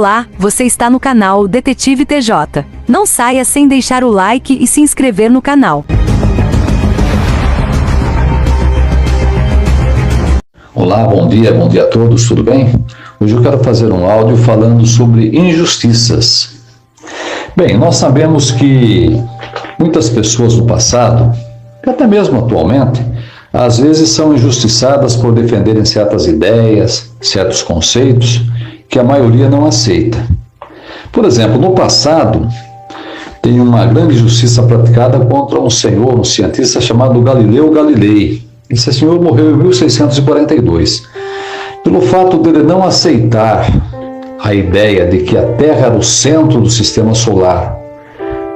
Olá, você está no canal Detetive TJ. Não saia sem deixar o like e se inscrever no canal. Olá, bom dia a todos, tudo bem? Hoje eu quero fazer um áudio falando sobre injustiças. Bem, nós sabemos que muitas pessoas no passado, e até mesmo atualmente, às vezes são injustiçadas por defenderem certas ideias, certos conceitos, que a maioria não aceita. Por exemplo, no passado, tem uma grande injustiça praticada contra um senhor, um cientista chamado Galileu Galilei. Esse senhor morreu em 1642. Pelo fato dele não aceitar a ideia de que a Terra era o centro do sistema solar,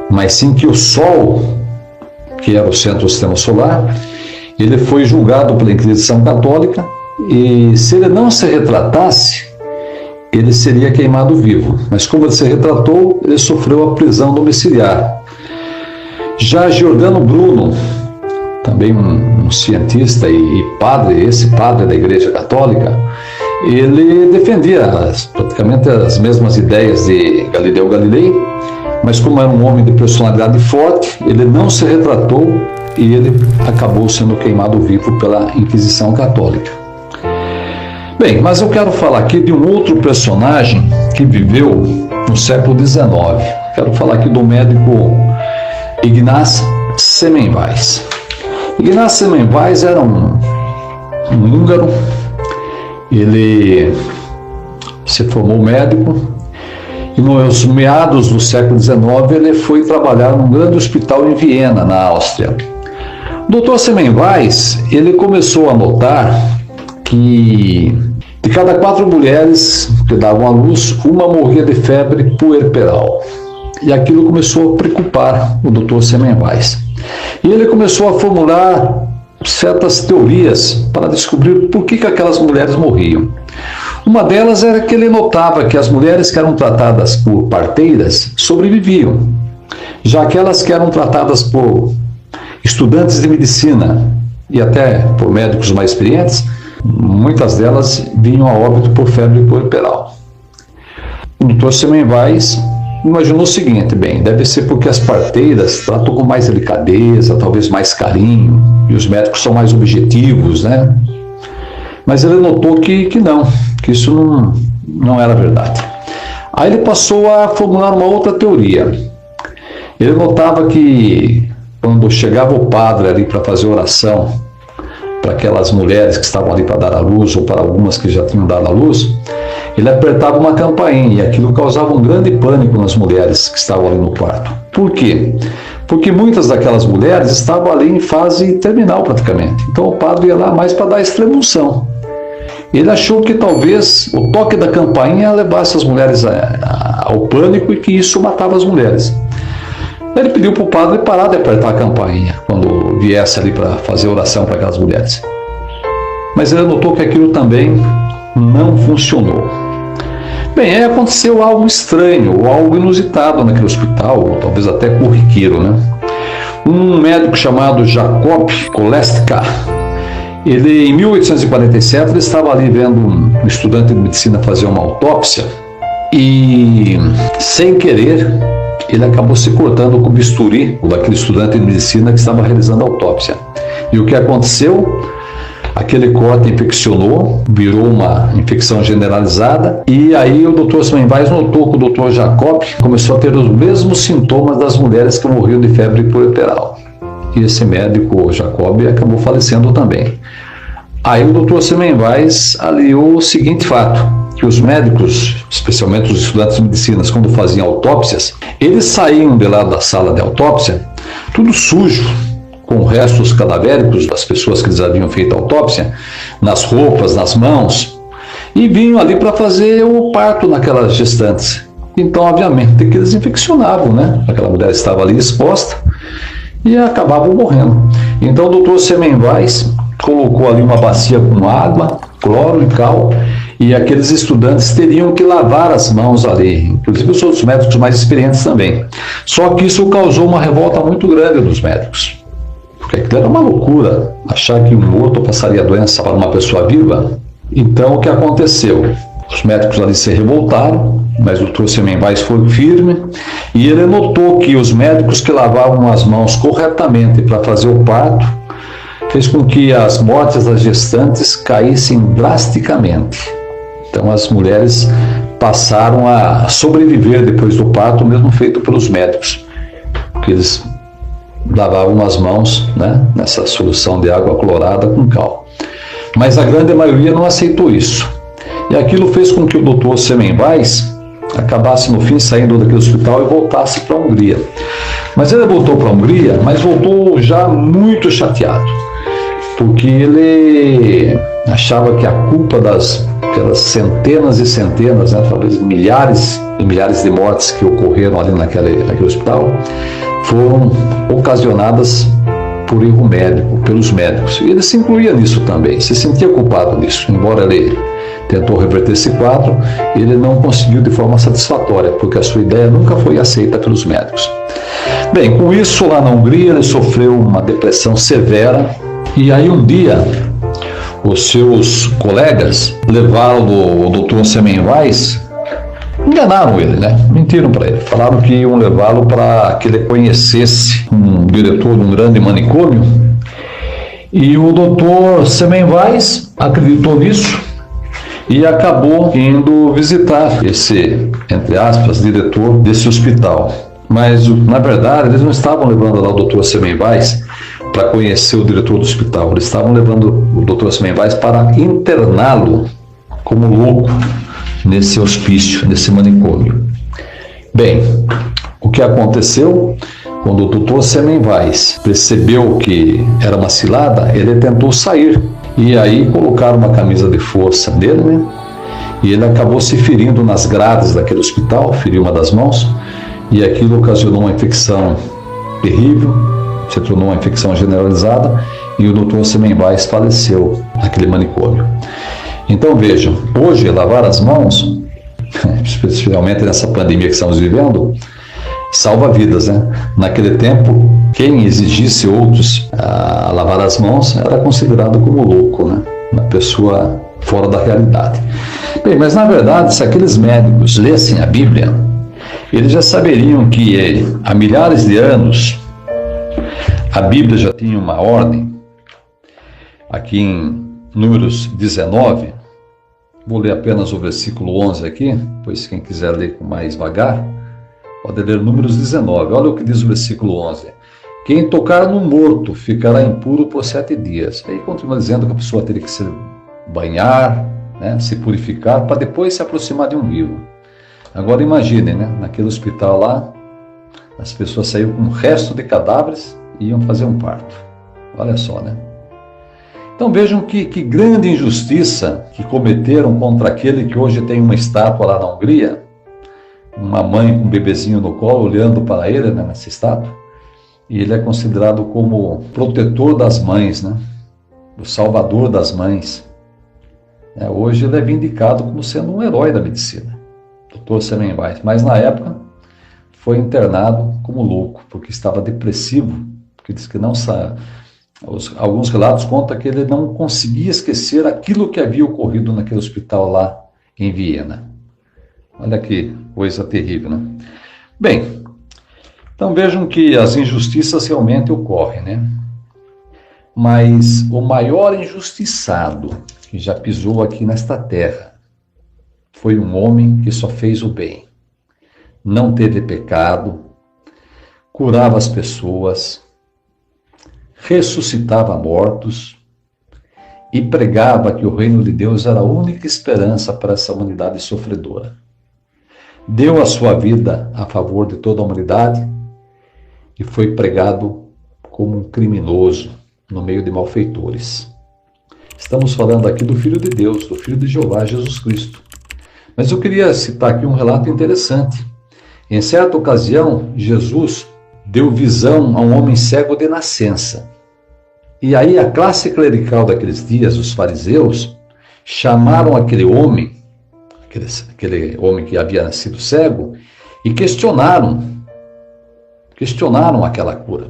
mas sim que o Sol, que era o centro do sistema solar, ele foi julgado pela Inquisição Católica e, se ele não se retratasse, ele seria queimado vivo. Mas como ele se retratou, ele sofreu a prisão domiciliar. Já Giordano Bruno, também um cientista e padre, esse padre da Igreja Católica, ele defendia praticamente as mesmas ideias de Galileu Galilei, mas como era um homem de personalidade forte, ele não se retratou e ele acabou sendo queimado vivo pela Inquisição Católica. Bem, mas eu quero falar aqui de um outro personagem que viveu no século XIX. Quero falar aqui do médico Ignaz Semmelweis. Ignaz Semmelweis era um húngaro. Ele se formou médico e nos meados do século XIX ele foi trabalhar num grande hospital em Viena, na Áustria. O Dr. Semmelweis, ele começou a notar que de cada 4 mulheres que davam à luz, uma morria de febre puerperal. E aquilo começou a preocupar o Dr. Semmelweis. E ele começou a formular certas teorias para descobrir por que aquelas mulheres morriam. Uma delas era que ele notava que as mulheres que eram tratadas por parteiras sobreviviam, já aquelas que eram tratadas por estudantes de medicina e até por médicos mais experientes, muitas delas vinham a óbito por febre puerperal. O Dr. Semmelweis imaginou o seguinte: bem, deve ser porque as parteiras tratam com mais delicadeza, talvez mais carinho, e os médicos são mais objetivos, né? Mas ele notou que isso não era verdade. Aí ele passou a formular uma outra teoria. Ele notava que quando chegava o padre ali para fazer oração para aquelas mulheres que estavam ali para dar à luz, ou para algumas que já tinham dado à luz, ele apertava uma campainha e aquilo causava um grande pânico nas mulheres que estavam ali no quarto. Por quê? Porque muitas daquelas mulheres estavam ali em fase terminal praticamente. Então o padre ia lá mais para dar extrema-unção. Ele achou que talvez o toque da campainha levasse as mulheres ao pânico e que isso matava as mulheres. Ele pediu para o padre parar de apertar a campainha quando viesse ali para fazer oração para aquelas mulheres. Mas ele notou que aquilo também não funcionou. Bem, aí aconteceu algo estranho, ou algo inusitado naquele hospital, ou talvez até corriqueiro, né? Um médico chamado Jacob Kolestka, ele em 1847 ele estava ali vendo um estudante de medicina fazer uma autópsia e, sem querer, ele acabou se cortando com o bisturi daquele estudante de medicina que estava realizando a autópsia. E o que aconteceu? Aquele corte infeccionou, virou uma infecção generalizada, e aí o Dr. Semmelweis notou que o Dr. Jacob começou a ter os mesmos sintomas das mulheres que morriam de febre puerperal. E esse médico, Jacob, acabou falecendo também. Aí o Dr. Semmelweis aliou o seguinte fato: que os médicos, especialmente os estudantes de medicina, quando faziam autópsias, eles saíam de lá da sala de autópsia tudo sujo, com restos cadavéricos das pessoas que eles haviam feito a autópsia, nas roupas, nas mãos, e vinham ali para fazer o parto naquelas gestantes. Então, obviamente, que eles infeccionavam, né? Aquela mulher estava ali exposta e acabavam morrendo. Então, o Dr. Semmelweis colocou ali uma bacia com água, cloro e cal, e aqueles estudantes teriam que lavar as mãos ali, inclusive os outros médicos mais experientes também. Só que isso causou uma revolta muito grande dos médicos, porque aquilo era uma loucura, achar que um morto passaria a doença para uma pessoa viva. Então o que aconteceu? Os médicos ali se revoltaram, mas o Dr. Semenbais foi firme e ele notou que os médicos que lavavam as mãos corretamente para fazer o parto fez com que as mortes das gestantes caíssem drasticamente. Então as mulheres passaram a sobreviver depois do parto, mesmo feito pelos médicos, porque eles lavavam as mãos, né, nessa solução de água clorada com cal. Mas a grande maioria não aceitou isso. E aquilo fez com que o Dr. Semenbais acabasse no fim saindo daquele hospital e voltasse para a Hungria. Mas ele voltou para a Hungria, mas voltou já muito chateado, porque ele achava que a culpa aquelas centenas e centenas, né, talvez milhares e milhares de mortes que ocorreram ali naquele hospital, foram ocasionadas por erro médico, pelos médicos. E ele se incluía nisso também, se sentia culpado nisso. Embora ele tentou reverter esse quadro, ele não conseguiu de forma satisfatória, porque a sua ideia nunca foi aceita pelos médicos. Bem, com isso, lá na Hungria, ele sofreu uma depressão severa, e aí um dia os seus colegas levaram o Dr. Semenbais, enganaram ele, né? Mentiram para ele. Falaram que iam levá-lo para que ele conhecesse um diretor de um grande manicômio. E o Dr. Semenbais acreditou nisso e acabou indo visitar esse, entre aspas, diretor desse hospital. Mas, na verdade, eles não estavam levando lá o Dr. Semenbais para conhecer o diretor do hospital. Eles estavam levando o Dr. Semenbais para interná-lo como louco nesse hospício, nesse manicômio. Bem, o que aconteceu? Quando o Dr. Semenbais percebeu que era uma cilada, ele tentou sair. E aí colocaram uma camisa de força nele, né? E ele acabou se ferindo nas grades daquele hospital, feriu uma das mãos, e aquilo ocasionou uma infecção terrível, se tornou uma infecção generalizada, e o Dr. Semenbais faleceu naquele manicômio. Então vejam, hoje lavar as mãos, especialmente nessa pandemia que estamos vivendo, salva vidas, né? Naquele tempo, quem exigisse outros a lavar as mãos era considerado como louco, né? Uma pessoa fora da realidade. Bem, mas na verdade, se aqueles médicos lessem a Bíblia, eles já saberiam que há milhares de anos a Bíblia já tinha uma ordem. Aqui em Números 19, vou ler apenas o versículo 11 aqui, pois quem quiser ler com mais vagar, pode ler Números 19. Olha o que diz o versículo 11. Quem tocar no morto ficará impuro por 7 dias. Aí continua dizendo que a pessoa teria que se banhar, né, se purificar, para depois se aproximar de um vivo. Agora imaginem, né, naquele hospital lá, as pessoas saíram com um resto de cadáveres e iam fazer um parto. Olha só, né? Então vejam que grande injustiça que cometeram contra aquele que hoje tem uma estátua lá na Hungria, uma mãe com um bebezinho no colo olhando para ele, né, nessa estátua, e ele é considerado como protetor das mães, né, o salvador das mães. Hoje ele é vindicado como sendo um herói da medicina, Dr. Semenbais, mas na época foi internado como louco, porque estava depressivo, porque diz que não sabe. Alguns relatos contam que ele não conseguia esquecer aquilo que havia ocorrido naquele hospital lá em Viena. Olha que coisa terrível, né? Bem, então vejam que as injustiças realmente ocorrem, né? Mas o maior injustiçado que já pisou aqui nesta terra foi um homem que só fez o bem. Não teve pecado, curava as pessoas, ressuscitava mortos e pregava que o reino de Deus era a única esperança para essa humanidade sofredora. Deu a sua vida a favor de toda a humanidade e foi pregado como um criminoso no meio de malfeitores. Estamos falando aqui do Filho de Deus, do Filho de Jeová, Jesus Cristo. Mas eu queria citar aqui um relato interessante. Em certa ocasião, Jesus deu visão a um homem cego de nascença. E aí a classe clerical daqueles dias, os fariseus, chamaram aquele homem que havia nascido cego, e questionaram aquela cura.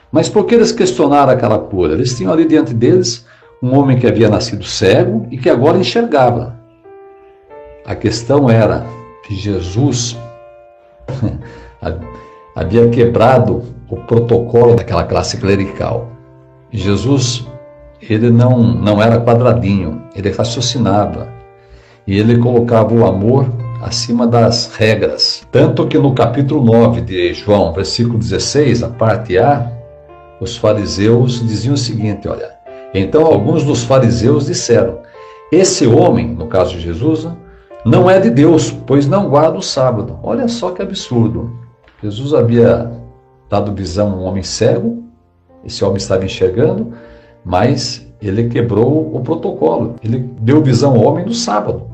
Mas por que eles questionaram aquela cura? Eles tinham ali diante deles um homem que havia nascido cego e que agora enxergava. A questão era que Jesus havia quebrado o protocolo daquela classe clerical. Jesus, ele não era quadradinho, ele raciocinava. E ele colocava o amor acima das regras. Tanto que no capítulo 9 de João, versículo 16, a parte A, os fariseus diziam o seguinte, olha, então alguns dos fariseus disseram, esse homem, no caso de Jesus, não é de Deus, pois não guarda o sábado. Olha só que absurdo. Jesus havia dado visão a um homem cego, esse homem estava enxergando, mas ele quebrou o protocolo. Ele deu visão ao homem no sábado.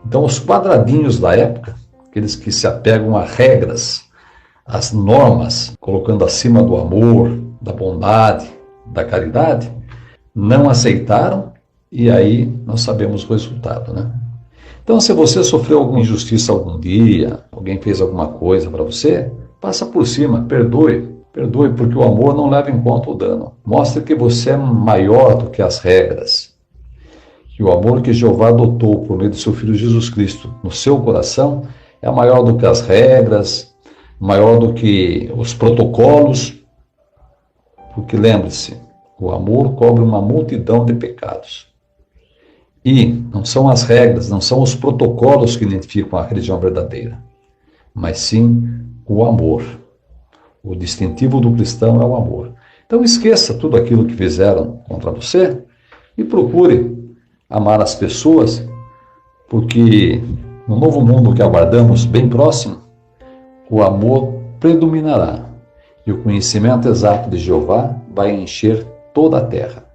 Então, os quadradinhos da época, aqueles que se apegam a regras, às normas, colocando acima do amor, da bondade, da caridade, não aceitaram e aí nós sabemos o resultado, né? Então, se você sofreu alguma injustiça algum dia, alguém fez alguma coisa para você, passa por cima, perdoe. Perdoe, porque o amor não leva em conta o dano. Mostre que você é maior do que as regras. Que o amor que Jeová adotou por meio do seu Filho Jesus Cristo no seu coração é maior do que as regras, maior do que os protocolos. Porque lembre-se, o amor cobre uma multidão de pecados. E não são as regras, não são os protocolos que identificam a religião verdadeira, mas sim o amor. O distintivo do cristão é o amor. Então esqueça tudo aquilo que fizeram contra você e procure amar as pessoas, porque no novo mundo que aguardamos bem próximo, o amor predominará e o conhecimento exato de Jeová vai encher toda a terra.